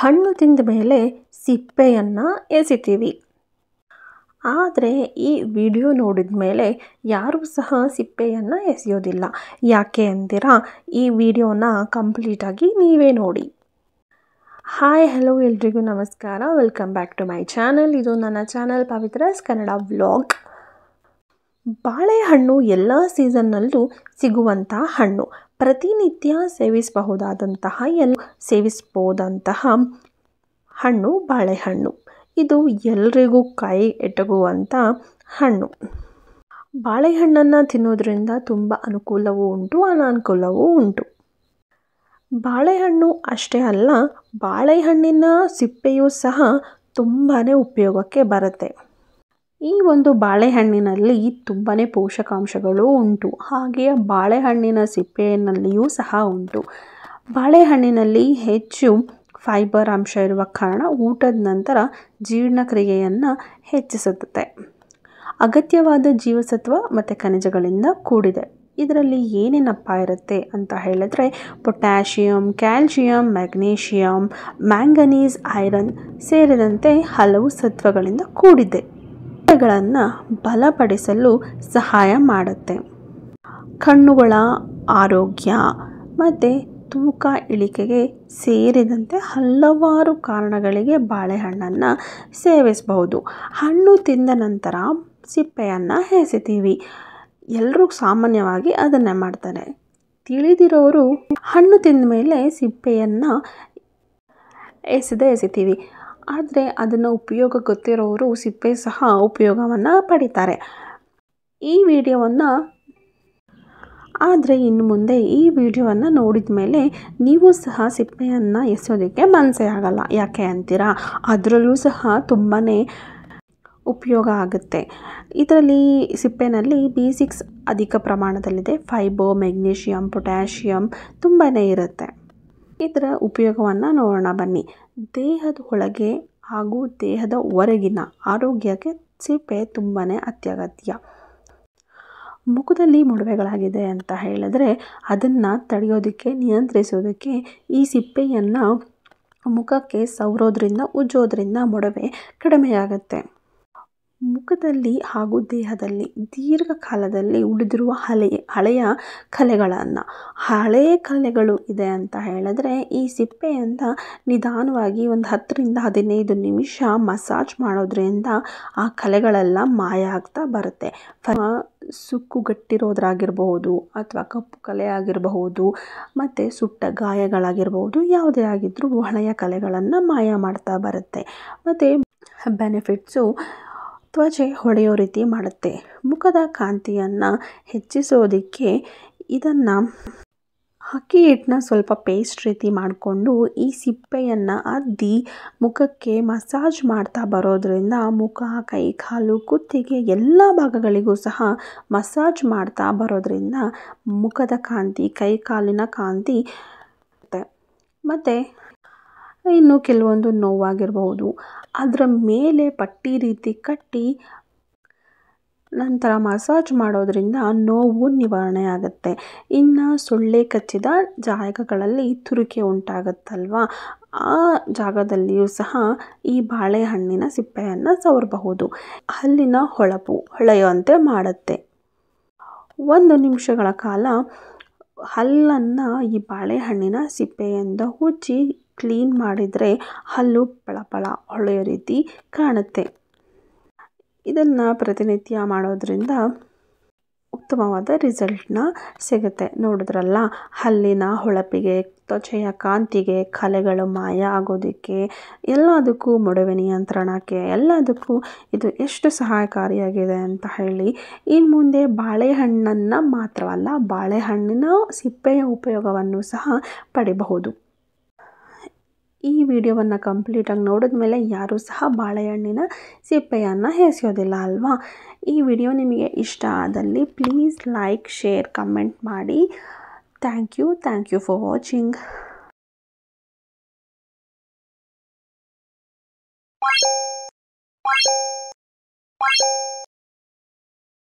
ಹಣ್ಣು ತಿಂದ ಮೇಲೆ ಸಿಪ್ಪೆಯನ್ನು ಎಸಿತೀವಿ. ಆದರೆ ಈ ವಿಡಿಯೋ ನೋಡಿದ ಮೇಲೆ ಯಾರೂ ಸಹ ಸಿಪ್ಪೆಯನ್ನು ಎಸೆಯೋದಿಲ್ಲ. ಯಾಕೆ ಅಂತೀರಾ? ಈ ವಿಡಿಯೋನ ಕಂಪ್ಲೀಟಾಗಿ ನೀವೇ ನೋಡಿ. ಹಾಯ್ ಹಲೋ ಎಲ್ರಿಗೂ ನಮಸ್ಕಾರ. Welcome back to my channel. ಇದು ನನ್ನ ಚಾನಲ್ ಪವಿತ್ರಾಸ್ ಕನ್ನಡ ವ್ಲಾಗ್. ಬಾಳೆಹಣ್ಣು ಎಲ್ಲ ಸೀಸನ್ನಲ್ಲೂ ಸಿಗುವಂಥ ಹಣ್ಣು. ಪ್ರತಿನಿತ್ಯ ಸೇವಿಸಬಹುದಾದಂತಹ ಸೇವಿಸಬಹುದಂತಹ ಹಣ್ಣು ಬಾಳೆಹಣ್ಣು. ಇದು ಎಲ್ರಿಗೂ ಕೈ ಎಟುಕುವಂಥ ಹಣ್ಣು. ಬಾಳೆಹಣ್ಣನ್ನು ತಿನ್ನೋದ್ರಿಂದ ತುಂಬ ಅನುಕೂಲವೂ ಉಂಟು, ಅನಾನುಕೂಲವೂ ಉಂಟು. ಬಾಳೆಹಣ್ಣು ಅಷ್ಟೇ ಅಲ್ಲ, ಬಾಳೆಹಣ್ಣಿನ ಸಿಪ್ಪೆಯೂ ಸಹ ತುಂಬಾ ಉಪಯೋಗಕ್ಕೆ ಬರುತ್ತೆ. ಈ ಒಂದು ಬಾಳೆಹಣ್ಣಿನಲ್ಲಿ ತುಂಬಾ ಪೋಷಕಾಂಶಗಳು ಉಂಟು. ಹಾಗೆಯೇ ಬಾಳೆಹಣ್ಣಿನ ಸಿಪ್ಪೆಯಲ್ಲಿಯೂ ಸಹ ಉಂಟು. ಬಾಳೆಹಣ್ಣಿನಲ್ಲಿ ಹೆಚ್ಚು ಫೈಬರ್ ಅಂಶ ಇರುವ ಕಾರಣ ಊಟದ ನಂತರ ಜೀರ್ಣಕ್ರಿಯೆಯನ್ನು ಹೆಚ್ಚಿಸುತ್ತೆ. ಅಗತ್ಯವಾದ ಜೀವಸತ್ವ ಮತ್ತು ಖನಿಜಗಳಿಂದ ಕೂಡಿದೆ. ಇದರಲ್ಲಿ ಏನೇನಪ್ಪ ಇರುತ್ತೆ ಅಂತ ಹೇಳಿದ್ರೆ potassium, calcium, magnesium, manganese, iron ಸೇರಿದಂತೆ ಹಲವು ಸತ್ವಗಳಿಂದ ಕೂಡಿದೆ. ಗಳನ್ನು ಬಲಪಡಿಸಲು ಸಹಾಯ ಮಾಡುತ್ತೆ. ಕಣ್ಣುಗಳ ಆರೋಗ್ಯ ಮತ್ತು ತೂಕ ಇಳಿಕೆಗೆ ಸೇರಿದಂತೆ ಹಲವಾರು ಕಾರಣಗಳಿಗೆ ಬಾಳೆಹಣ್ಣನ್ನು ಸೇವಿಸಬಹುದು. ಹಣ್ಣು ತಿಂದ ನಂತರ ಸಿಪ್ಪೆಯನ್ನು ಎಸಿತೀವಿ. ಎಲ್ಲರೂ ಸಾಮಾನ್ಯವಾಗಿ ಅದನ್ನೇ ಮಾಡ್ತಾರೆ. ತಿಳಿದಿರೋರು ಹಣ್ಣು ತಿಂದ ಮೇಲೆ ಸಿಪ್ಪೆಯನ್ನು ಎಸಿತೀವಿ. ಆದರೆ ಅದನ್ನು ಉಪಯೋಗ ಗೊತ್ತಿರೋರು ಸಿಪ್ಪೆ ಸಹ ಉಪಯೋಗವನ್ನು ಪಡಿತಾರೆ. ಇನ್ನು ಮುಂದೆ ಈ ವಿಡಿಯೋವನ್ನು ನೋಡಿದ ಮೇಲೆ ನೀವು ಸಹ ಸಿಪ್ಪೆಯನ್ನು ಎಸೆಯೋದಕ್ಕೆ ಮನಸ್ಸೇ ಆಗಲ್ಲ. ಯಾಕೆ ಅಂತೀರಾ? ಅದರಲ್ಲೂ ಸಹ ತುಂಬಾ ಉಪಯೋಗ ಆಗುತ್ತೆ. ಇದರಲ್ಲಿ ಸಿಪ್ಪೆನಲ್ಲಿ B6 ಅಧಿಕ ಪ್ರಮಾಣದಲ್ಲಿದೆ. ಫೈಬರ್, ಮೆಗ್ನೀಷಿಯಂ, ಪೊಟ್ಯಾಷಿಯಂ ತುಂಬಾ ಇರುತ್ತೆ. ಇದರ ಉಪಯೋಗವನ್ನು ನೋಡೋಣ ಬನ್ನಿ. ದೇಹದ ಒಳಗೆ ಹಾಗೂ ದೇಹದ ಹೊರಗಿನ ಆರೋಗ್ಯಕ್ಕೆ ಸಿಪ್ಪೆ ತುಂಬಾ ಅತ್ಯಗತ್ಯ. ಮುಖದಲ್ಲಿ ಮೊಡವೆಗಳಾಗಿದೆ ಅಂತ ಹೇಳಿದ್ರೆ ಅದನ್ನು ತಡೆಯೋದಕ್ಕೆ, ನಿಯಂತ್ರಿಸೋದಕ್ಕೆ ಈ ಸಿಪ್ಪೆಯನ್ನು ಮುಖಕ್ಕೆ ಸವರೋದ್ರಿಂದ, ಉಜ್ಜೋದ್ರಿಂದ ಮೊಡವೆ ಕಡಿಮೆಯಾಗುತ್ತೆ. ಮುಖದಲ್ಲಿ ಹಾಗೂ ದೇಹದಲ್ಲಿ ದೀರ್ಘಕಾಲದಲ್ಲಿ ಉಳಿದಿರುವ ಹಳೆಯ ಕಲೆಗಳು ಇದೆ ಅಂತ ಹೇಳಿದ್ರೆ ಈ ಸಿಪ್ಪೆಯಿಂದ ನಿಧಾನವಾಗಿ ಒಂದು 10ರಿಂದ 15 ನಿಮಿಷ ಮಸಾಜ್ ಮಾಡೋದ್ರಿಂದ ಆ ಕಲೆಗಳೆಲ್ಲ ಮಾಯ ಆಗ್ತಾ ಬರುತ್ತೆ. ಸುಕ್ಕುಗಟ್ಟಿರೋದ್ರಾಗಿರಬಹುದು ಅಥವಾ ಕಪ್ಪು ಕಲೆ ಆಗಿರಬಹುದು ಮತ್ತು ಸುಟ್ಟ ಗಾಯಗಳಾಗಿರಬಹುದು, ಯಾವುದೇ ಆಗಿದ್ರೂ ಹಳೆಯ ಕಲೆಗಳನ್ನು ಮಾಯ ಮಾಡ್ತಾ ಬರುತ್ತೆ. ಮತ್ತು ಬೆನಿಫಿಟ್ಸು ತ್ವಚೆ ಹೊಳೆಯೋ ರೀತಿ ಮಾಡುತ್ತೆ. ಮುಖದ ಕಾಂತಿಯನ್ನು ಹೆಚ್ಚಿಸೋದಕ್ಕೆ ಇದನ್ನು ಅಕ್ಕಿ ಹಿಟ್ಟನ್ನ ಸ್ವಲ್ಪ ಪೇಸ್ಟ್ ರೀತಿ ಮಾಡಿಕೊಂಡು ಈ ಸಿಪ್ಪೆಯನ್ನು ಅದ್ದಿ ಮುಖಕ್ಕೆ ಮಸಾಜ್ ಮಾಡ್ತಾ ಬರೋದ್ರಿಂದ ಮುಖ, ಕೈ, ಕಾಲು, ಕುತ್ತಿಗೆ ಎಲ್ಲ ಭಾಗಗಳಿಗೂ ಸಹ ಮಸಾಜ್ ಮಾಡ್ತಾ ಬರೋದ್ರಿಂದ ಮುಖದ ಕಾಂತಿ, ಕೈ ಕಾಲಿನ ಕಾಂತಿ ಮತ್ತು ಇನ್ನು ಕೆಲವೊಂದು ನೋವಾಗಿರಬಹುದು ಅದರ ಮೇಲೆ ಪಟ್ಟಿ ರೀತಿ ಕಟ್ಟಿ ನಂತರ ಮಸಾಜ್ ಮಾಡೋದ್ರಿಂದ ನೋವು ನಿವಾರಣೆ ಆಗುತ್ತೆ. ಇನ್ನು ಸೊಳ್ಳೆ ಕಚ್ಚಿದ ಜಾಗಗಳಲ್ಲಿ ತುರಿಕೆ ಉಂಟಾಗುತ್ತಲ್ವ, ಆ ಜಾಗದಲ್ಲಿಯೂ ಸಹ ಈ ಬಾಳೆಹಣ್ಣಿನ ಸಿಪ್ಪೆಯನ್ನು ಸವರಬಹುದು. ಹಲ್ಲಿನ ಹೊಳೆಯುವಂತೆ ಮಾಡುತ್ತೆ. 1 ನಿಮಿಷಗಳ ಕಾಲ ಹಲ್ಲನ್ನು ಈ ಬಾಳೆಹಣ್ಣಿನ ಸಿಪ್ಪೆಯಿಂದ ಉಜ್ಜಿ ಕ್ಲೀನ್ ಮಾಡಿದರೆ ಹಲ್ಲು ಪಳಪಳ ಹೊಳೆಯೋ ರೀತಿ ಕಾಣುತ್ತೆ. ಇದನ್ನು ಪ್ರತಿನಿತ್ಯ ಮಾಡೋದ್ರಿಂದ ಉತ್ತಮವಾದ ರಿಸಲ್ಟ್ನ ಸಿಗುತ್ತೆ. ನೋಡಿದ್ರಲ್ಲ, ಹಲ್ಲಿನ ಹೊಳಪಿಗೆ, ತ್ವಚೆಯ ಕಾಂತಿಗೆ, ಕಲೆಗಳು ಮಾಯ ಆಗೋದಕ್ಕೆ, ಎಲ್ಲದಕ್ಕೂ ಮೊಡವೆ ನಿಯಂತ್ರಣಕ್ಕೆ ಎಲ್ಲದಕ್ಕೂ ಇದು ಎಷ್ಟು ಸಹಾಯಕಾರಿಯಾಗಿದೆ ಅಂತ ಹೇಳಿ. ಇನ್ನು ಮುಂದೆ ಬಾಳೆಹಣ್ಣನ್ನು ಮಾತ್ರವಲ್ಲ, ಬಾಳೆಹಣ್ಣಿನ ಸಿಪ್ಪೆಯ ಉಪಯೋಗವನ್ನು ಸಹ ಪಡಿಬಹುದು. ಈ ವಿಡಿಯೋವನ್ನು ಕಂಪ್ಲೀಟಾಗಿ ನೋಡಿದ ಮೇಲೆ ಯಾರೂ ಸಹ ಬಾಳೆಹಣ್ಣಿನ ಸಿಪ್ಪೆಯನ್ನು ಎಸೆಯೋದಿಲ್ಲ ಅಲ್ವಾ? ಈ ವಿಡಿಯೋ ನಿಮಗೆ ಇಷ್ಟ ಆದಲ್ಲಿ ಪ್ಲೀಸ್ ಲೈಕ್, ಶೇರ್, ಕಮೆಂಟ್ ಮಾಡಿ. Thank you for watching.